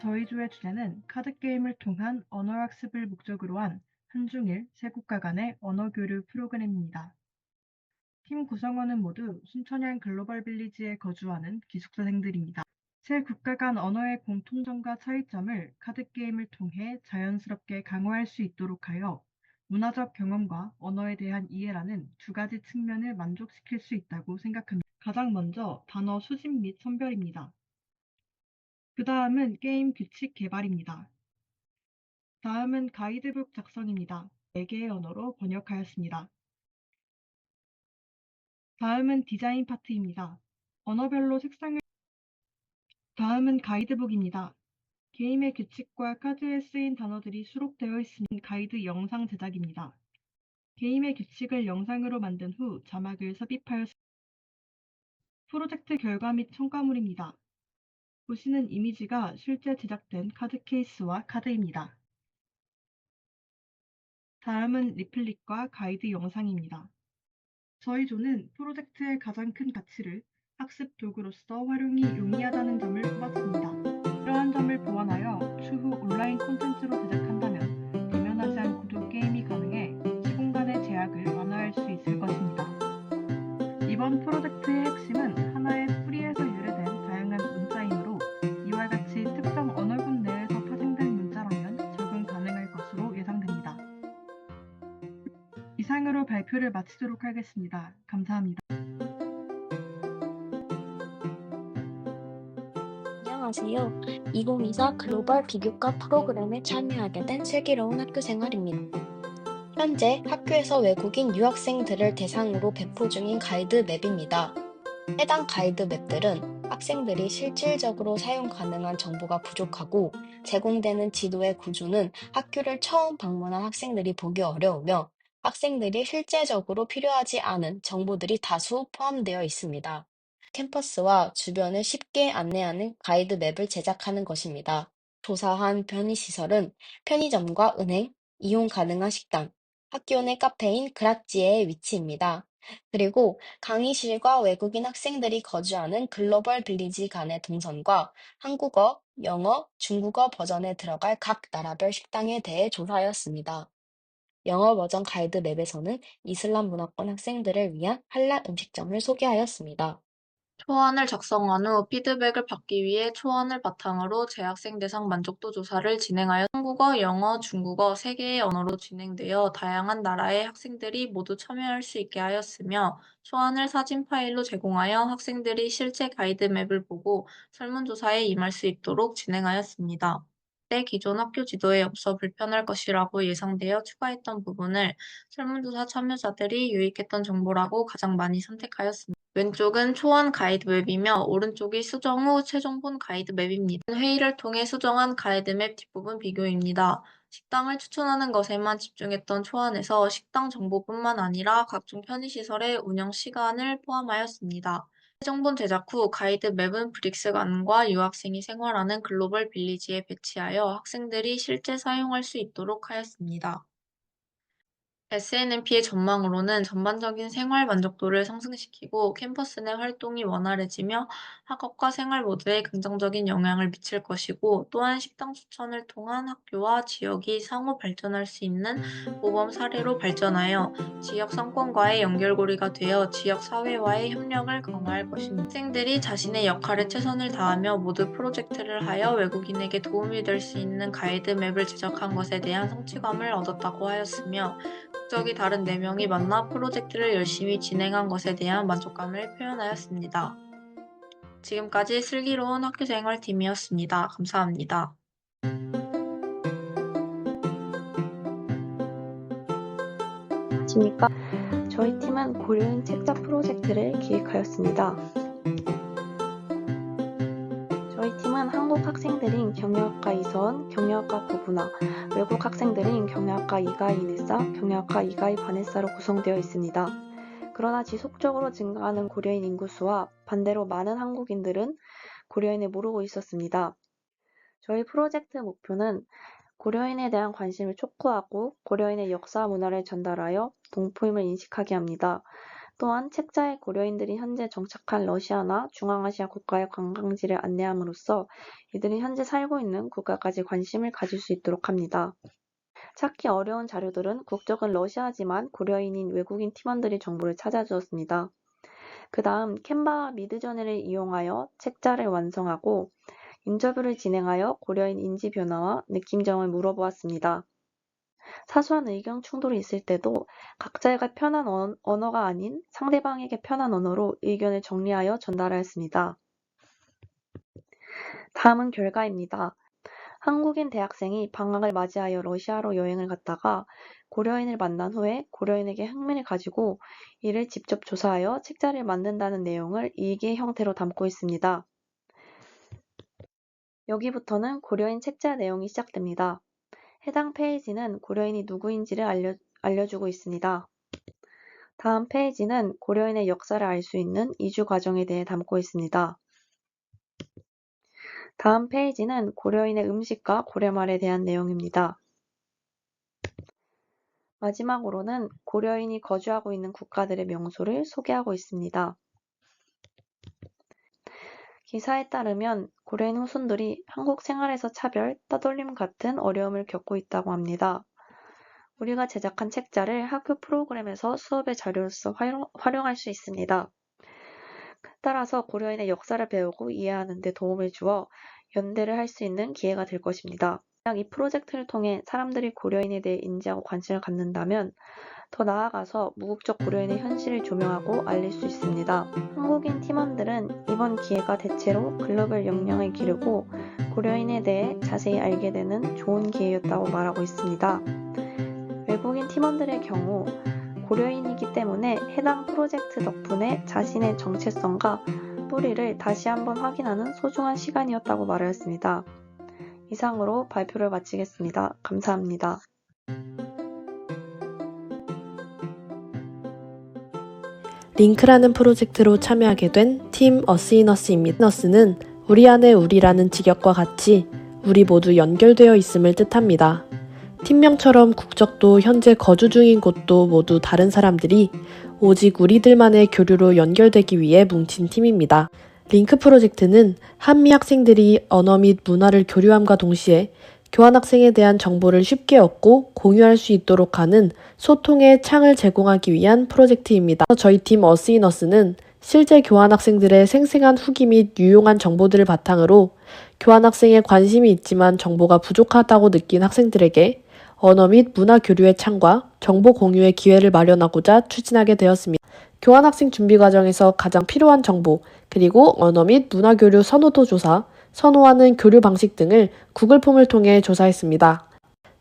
저희 조의 주제는 카드게임을 통한 언어학습을 목적으로 한 한중일 세 국가 간의 언어교류 프로그램입니다. 팀 구성원은 모두 순천향 글로벌 빌리지에 거주하는 기숙사생들입니다. 세 국가 간 언어의 공통점과 차이점을 카드게임을 통해 자연스럽게 강화할 수 있도록 하여 문화적 경험과 언어에 대한 이해라는 두 가지 측면을 만족시킬 수 있다고 생각합니다. 가장 먼저 단어 수집 및 선별입니다. 그 다음은 게임 규칙 개발입니다. 다음은 가이드북 작성입니다. 4개의 언어로 번역하였습니다. 다음은 디자인 파트입니다. 언어별로 색상을 다음은 가이드북입니다. 게임의 규칙과 카드에 쓰인 단어들이 수록되어 있는 가이드 영상 제작입니다. 게임의 규칙을 영상으로 만든 후 자막을 삽입하였습니다. 프로젝트 결과 및 첨가물입니다. 보시는 이미지가 실제 제작된 카드 케이스와 카드입니다. 다음은 리플릿과 가이드 영상입니다. 저희 조는 프로젝트의 가장 큰 가치를 학습 도구로서 활용이 용이하다는 점을 꼽았습니다. 이러한 점을 보완하여 추후 온라인 콘텐츠로 제작한다면 대면하지 않고도 게임이 가능해 시공 간의 제약을 완화할 수 있을 것입니다. 이번 프로젝트의 핵심은 하나의 풀이에서 유래된 다양한 문자이므로 이와 같이 특정 언어군 내에서 파생된 문자라면 적응 가능할 것으로 예상됩니다. 이상으로 발표를 마치도록 하겠습니다. 감사합니다. 안녕하세요. 2024 글로벌 비교과 프로그램에 참여하게 된 슬기로운 학교 생활입니다. 현재 학교에서 외국인 유학생들을 대상으로 배포 중인 가이드 맵입니다. 해당 가이드 맵들은 학생들이 실질적으로 사용 가능한 정보가 부족하고 제공되는 지도의 구조는 학교를 처음 방문한 학생들이 보기 어려우며 학생들이 실제적으로 필요하지 않은 정보들이 다수 포함되어 있습니다. 캠퍼스와 주변을 쉽게 안내하는 가이드 맵을 제작하는 것입니다. 조사한 편의시설은 편의점과 은행, 이용 가능한 식당, 학교 내 카페인 그라찌에의 위치입니다. 그리고 강의실과 외국인 학생들이 거주하는 글로벌 빌리지 간의 동선과 한국어, 영어, 중국어 버전에 들어갈 각 나라별 식당에 대해 조사하였습니다. 영어 버전 가이드 맵에서는 이슬람 문화권 학생들을 위한 할랄 음식점을 소개하였습니다. 초안을 작성한 후 피드백을 받기 위해 초안을 바탕으로 재학생 대상 만족도 조사를 진행하여 한국어, 영어, 중국어 3개의 언어로 진행되어 다양한 나라의 학생들이 모두 참여할 수 있게 하였으며 초안을 사진 파일로 제공하여 학생들이 실제 가이드맵을 보고 설문조사에 임할 수 있도록 진행하였습니다. 때 기존 학교 지도에 없어 불편할 것이라고 예상되어 추가했던 부분을 설문조사 참여자들이 유익했던 정보라고 가장 많이 선택하였습니다. 왼쪽은 초안 가이드 맵이며 오른쪽이 수정 후 최종 본 가이드 맵입니다. 회의를 통해 수정한 가이드 맵 뒷부분 비교입니다. 식당을 추천하는 것에만 집중했던 초안에서 식당 정보뿐만 아니라 각종 편의시설의 운영 시간을 포함하였습니다. 최종 본 제작 후 가이드 맵은 브릭스관과 유학생이 생활하는 글로벌 빌리지에 배치하여 학생들이 실제 사용할 수 있도록 하였습니다. SNMP의 전망으로는 전반적인 생활 만족도를 상승시키고 캠퍼스 내 활동이 원활해지며 학업과 생활 모두에 긍정적인 영향을 미칠 것이고 또한 식당 추천을 통한 학교와 지역이 상호 발전할 수 있는 모범 사례로 발전하여 지역 상권과의 연결고리가 되어 지역 사회와의 협력을 강화할 것입니다. 학생들이 자신의 역할에 최선을 다하며 모두 프로젝트를 하여 외국인에게 도움이 될 수 있는 가이드 맵을 제작한 것에 대한 성취감을 얻었다고 하였으며 국적이 다른 4명이 만나 프로젝트를 열심히 진행한 것에 대한 만족감을 표현하였습니다. 지금까지 슬기로운 학교생활팀이었습니다. 감사합니다. 안녕하십니까. 저희 팀은 고려인 책자 프로젝트를 기획하였습니다. 저희 팀은 한국 학생들인 경영학과 이서원, 경영학과 고분아, 외국 학생들인 경영학과 이가희 이네사, 경영학과 이가희 바네사로 구성되어 있습니다. 그러나 지속적으로 증가하는 고려인 인구수와 반대로 많은 한국인들은 고려인을 모르고 있었습니다. 저희 프로젝트 목표는 고려인에 대한 관심을 촉구하고 고려인의 역사 문화를 전달하여 동포임을 인식하게 합니다. 또한 책자에 고려인들이 현재 정착한 러시아나 중앙아시아 국가의 관광지를 안내함으로써 이들이 현재 살고 있는 국가까지 관심을 가질 수 있도록 합니다. 찾기 어려운 자료들은 국적은 러시아지만 고려인인 외국인 팀원들이 정보를 찾아주었습니다. 그 다음 캔바와 미드저네를 이용하여 책자를 완성하고 인터뷰를 진행하여 고려인 인지 변화와 느낌점을 물어보았습니다. 사소한 의견 충돌이 있을 때도 각자가 편한 언어가 아닌 상대방에게 편한 언어로 의견을 정리하여 전달하였습니다. 다음은 결과입니다. 한국인 대학생이 방학을 맞이하여 러시아로 여행을 갔다가 고려인을 만난 후에 고려인에게 흥미를 가지고 이를 직접 조사하여 책자를 만든다는 내용을 일기의 형태로 담고 있습니다. 여기부터는 고려인 책자 내용이 시작됩니다. 해당 페이지는 고려인이 누구인지를 알려주고 있습니다. 다음 페이지는 고려인의 역사를 알 수 있는 이주 과정에 대해 담고 있습니다. 다음 페이지는 고려인의 음식과 고려말에 대한 내용입니다. 마지막으로는 고려인이 거주하고 있는 국가들의 명소를 소개하고 있습니다. 기사에 따르면 고려인 후손들이 한국 생활에서 차별, 따돌림 같은 어려움을 겪고 있다고 합니다. 우리가 제작한 책자를 학교 프로그램에서 수업의 자료로서 활용할 수 있습니다. 따라서 고려인의 역사를 배우고 이해하는 데 도움을 주어 연대를 할 수 있는 기회가 될 것입니다. 만약 이 프로젝트를 통해 사람들이 고려인에 대해 인지하고 관심을 갖는다면 더 나아가서 무국적 고려인의 현실을 조명하고 알릴 수 있습니다. 한국인 팀원들은 이번 기회가 대체로 글로벌 역량을 기르고 고려인에 대해 자세히 알게 되는 좋은 기회였다고 말하고 있습니다. 외국인 팀원들의 경우 고려인이기 때문에 해당 프로젝트 덕분에 자신의 정체성과 뿌리를 다시 한번 확인하는 소중한 시간이었다고 말하였습니다. 이상으로 발표를 마치겠습니다. 감사합니다. 링크라는 프로젝트로 참여하게 된 팀 어시너스입니다. 너스는 우리 안에 우리라는 직역과 같이 우리 모두 연결되어 있음을 뜻합니다. 팀명처럼 국적도 현재 거주 중인 곳도 모두 다른 사람들이 오직 우리들만의 교류로 연결되기 위해 뭉친 팀입니다. 링크 프로젝트는 한미 학생들이 언어 및 문화를 교류함과 동시에 교환학생에 대한 정보를 쉽게 얻고 공유할 수 있도록 하는 소통의 창을 제공하기 위한 프로젝트입니다. 저희 팀 어시너스는 실제 교환학생들의 생생한 후기 및 유용한 정보들을 바탕으로 교환학생에 관심이 있지만 정보가 부족하다고 느낀 학생들에게 언어 및 문화 교류의 창과 정보 공유의 기회를 마련하고자 추진하게 되었습니다. 교환학생 준비 과정에서 가장 필요한 정보, 그리고 언어 및 문화 교류 선호도 조사, 선호하는 교류 방식 등을 구글 폼을 통해 조사했습니다.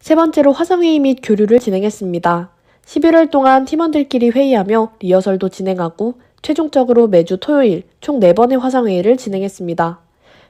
세 번째로 화상회의 및 교류를 진행했습니다. 11월 동안 팀원들끼리 회의하며 리허설도 진행하고 최종적으로 매주 토요일 총 4번의 화상회의를 진행했습니다.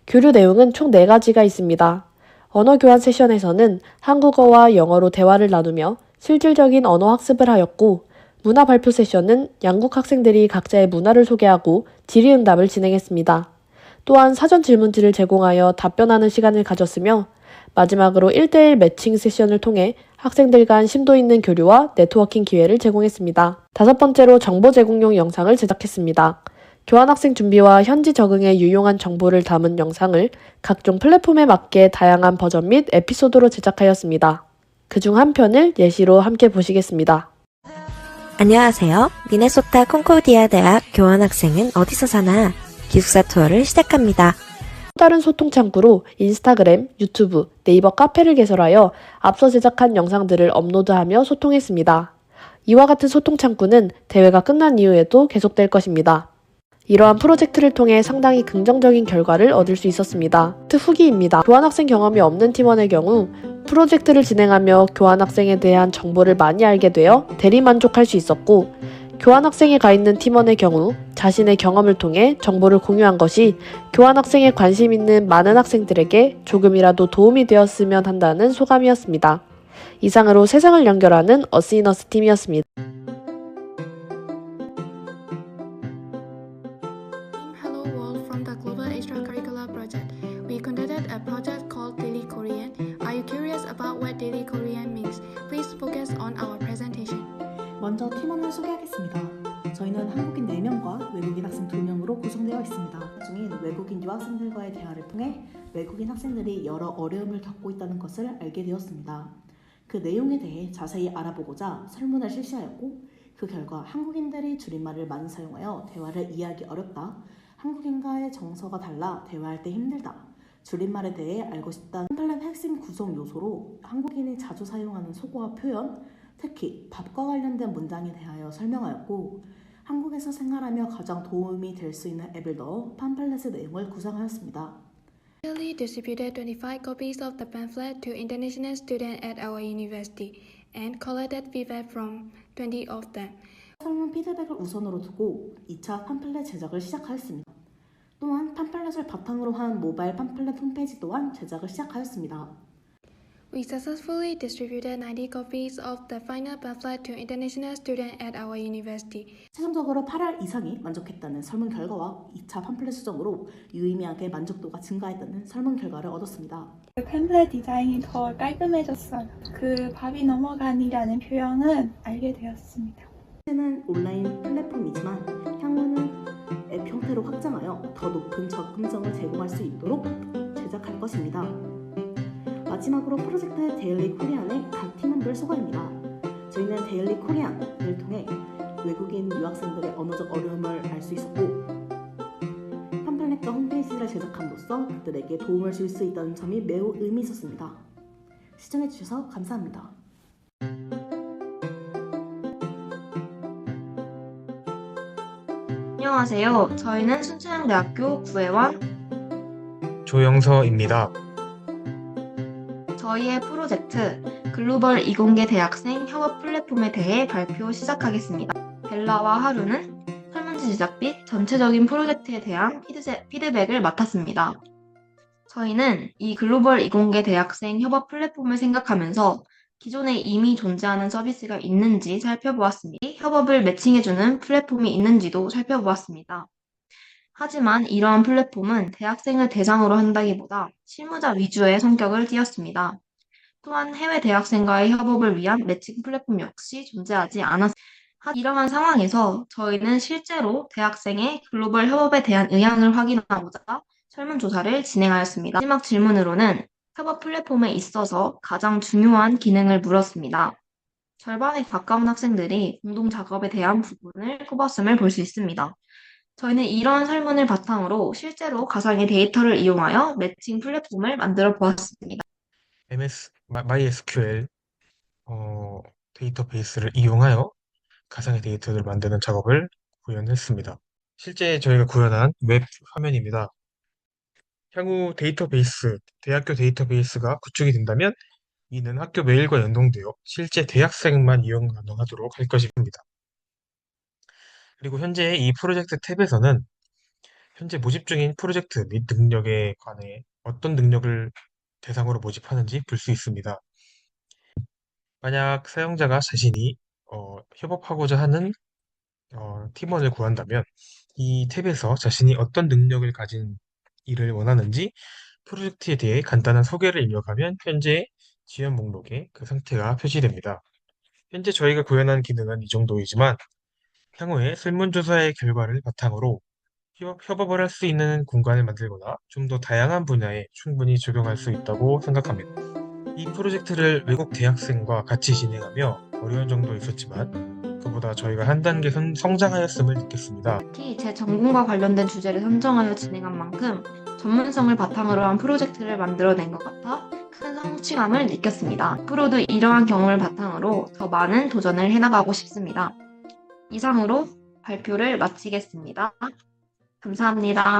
교류 내용은 총 4가지가 있습니다. 언어 교환 세션에서는 한국어와 영어로 대화를 나누며 실질적인 언어 학습을 하였고, 문화 발표 세션은 양국 학생들이 각자의 문화를 소개하고 질의응답을 진행했습니다. 또한 사전 질문지를 제공하여 답변하는 시간을 가졌으며, 마지막으로 1대1 매칭 세션을 통해 학생들 간 심도 있는 교류와 네트워킹 기회를 제공했습니다. 5번째로 정보 제공용 영상을 제작했습니다. 교환학생 준비와 현지 적응에 유용한 정보를 담은 영상을 각종 플랫폼에 맞게 다양한 버전 및 에피소드로 제작하였습니다. 그중 한 편을 예시로 함께 보시겠습니다. 안녕하세요. 미네소타 콘코디아 대학 교환학생은 어디서 사나? 기숙사 투어를 시작합니다. 또 다른 소통 창구로 인스타그램, 유튜브, 네이버 카페를 개설하여 앞서 제작한 영상들을 업로드하며 소통했습니다. 이와 같은 소통 창구는 대회가 끝난 이후에도 계속될 것입니다. 이러한 프로젝트를 통해 상당히 긍정적인 결과를 얻을 수 있었습니다. 후기입니다. 교환학생 경험이 없는 팀원의 경우 프로젝트를 진행하며 교환학생에 대한 정보를 많이 알게 되어 대리만족할 수 있었고, 교환학생에 가 있는 팀원의 경우 자신의 경험을 통해 정보를 공유한 것이 교환학생에 관심 있는 많은 학생들에게 조금이라도 도움이 되었으면 한다는 소감이었습니다. 이상으로 세상을 연결하는 어시너스 팀이었습니다. Hello World from the Global Extracurricular Project. We conducted a project called Daily Korean. Are you curious about what Daily Korean means? Please focus on our presentation. 먼저 팀원을 소개하겠습니다. 저희는 한국인 4명과 외국인 학생 2명으로 구성되어 있습니다. 중인 외국인 유학생들과의 대화를 통해 외국인 학생들이 여러 어려움을 겪고 있다는 것을 알게 되었습니다. 그 내용에 대해 자세히 알아보고자 설문을 실시하였고, 그 결과 한국인들이 줄임말을 많이 사용하여 대화를 이해하기 어렵다, 한국인과의 정서가 달라 대화할 때 힘들다, 줄임말에 대해 알고 싶다. 팜플렛 핵심 구성 요소로 한국인이 자주 사용하는 속어와 표현, 특히 밥과 관련된 문장에 대하여 설명하였고, 한국에서 생활하며 가장 도움이 될 수 있는 앱을 넣어 팜플렛의 내용을 구성하였습니다. We distributed 25 copies of the pamphlet to international students at our university and collected feedback from 20 of them. 설문 피드백을 우선으로 두고 2차 팜플렛 제작을 시작하였습니다. 또한 팜플렛을 바탕으로 한 모바일 팜플렛 홈페이지 또한 제작을 시작하였습니다. We successfully distributed 90 copies of the final pamphlet to international students at our university. 최종적으로 8할 이상이 만족했다는 설문 결과와 2차 팜플렛 수정으로 유의미하게 만족도가 증가했다는 설문 결과를 얻었습니다. 팸플렛 디자인이 더 깔끔해졌어요. 그 밥이 넘어간이라는 표현은 알게 되었습니다. 현재는 온라인 플랫폼이지만 향후는 앱 형태로 확장하여 더 높은 접근성을 제공할 수 있도록 제작할 것입니다. 마지막으로 프로젝트 데일리 코리안의 각 팀원들 소개입니다. 저희는 데일리 코리안을 통해 외국인 유학생들의 언어적 어려움을 알 수 있었고, 팜플렛과 홈페이지를 제작함으로써 그들에게 도움을 줄 수 있다는 점이 매우 의미 있었습니다. 시청해주셔서 감사합니다. 안녕하세요. 저희는 순천향대학교 구회원 조영서입니다. 저희의 프로젝트 글로벌 이공계 대학생 협업 플랫폼에 대해 발표 시작하겠습니다. 벨라와 하루는 설문지 제작 및 전체적인 프로젝트에 대한 피드백을 맡았습니다. 저희는 이 글로벌 이공계 대학생 협업 플랫폼을 생각하면서 기존에 이미 존재하는 서비스가 있는지 살펴보았습니다. 협업을 매칭해주는 플랫폼이 있는지도 살펴보았습니다. 하지만 이러한 플랫폼은 대학생을 대상으로 한다기보다 실무자 위주의 성격을 띠었습니다. 또한 해외 대학생과의 협업을 위한 매칭 플랫폼 역시 존재하지 않았습니다. 이러한 상황에서 저희는 실제로 대학생의 글로벌 협업에 대한 의향을 확인하고자 설문조사를 진행하였습니다. 마지막 질문으로는 협업 플랫폼에 있어서 가장 중요한 기능을 물었습니다. 절반에 가까운 학생들이 공동 작업에 대한 부분을 꼽았음을 볼 수 있습니다. 저희는 이런 설문을 바탕으로 실제로 가상의 데이터를 이용하여 매칭 플랫폼을 만들어 보았습니다. MySQL 데이터베이스를 이용하여 가상의 데이터를 만드는 작업을 구현했습니다. 실제 저희가 구현한 웹 화면입니다. 향후 대학교 데이터베이스가 구축이 된다면 이는 학교 메일과 연동되어 실제 대학생만 이용 가능하도록 할 것입니다. 그리고 현재 이 프로젝트 탭에서는 현재 모집 중인 프로젝트 및 능력에 관해 어떤 능력을 대상으로 모집하는지 볼 수 있습니다. 만약 사용자가 자신이 협업하고자 하는 팀원을 구한다면 이 탭에서 자신이 어떤 능력을 가진 일을 원하는지 프로젝트에 대해 간단한 소개를 입력하면 현재 지원 목록에 그 상태가 표시됩니다. 현재 저희가 구현한 기능은 이 정도이지만 향후에 설문조사의 결과를 바탕으로 협업을 할 수 있는 공간을 만들거나 좀 더 다양한 분야에 충분히 적용할 수 있다고 생각합니다. 이 프로젝트를 외국 대학생과 같이 진행하며 어려운 점도 있었지만 그보다 저희가 한 단계 성장하였음을 느꼈습니다. 특히 제 전공과 관련된 주제를 선정하여 진행한 만큼 전문성을 바탕으로 한 프로젝트를 만들어낸 것 같아 큰 성취감을 느꼈습니다. 앞으로도 이러한 경험을 바탕으로 더 많은 도전을 해나가고 싶습니다. 이상으로 발표를 마치겠습니다. 감사합니다.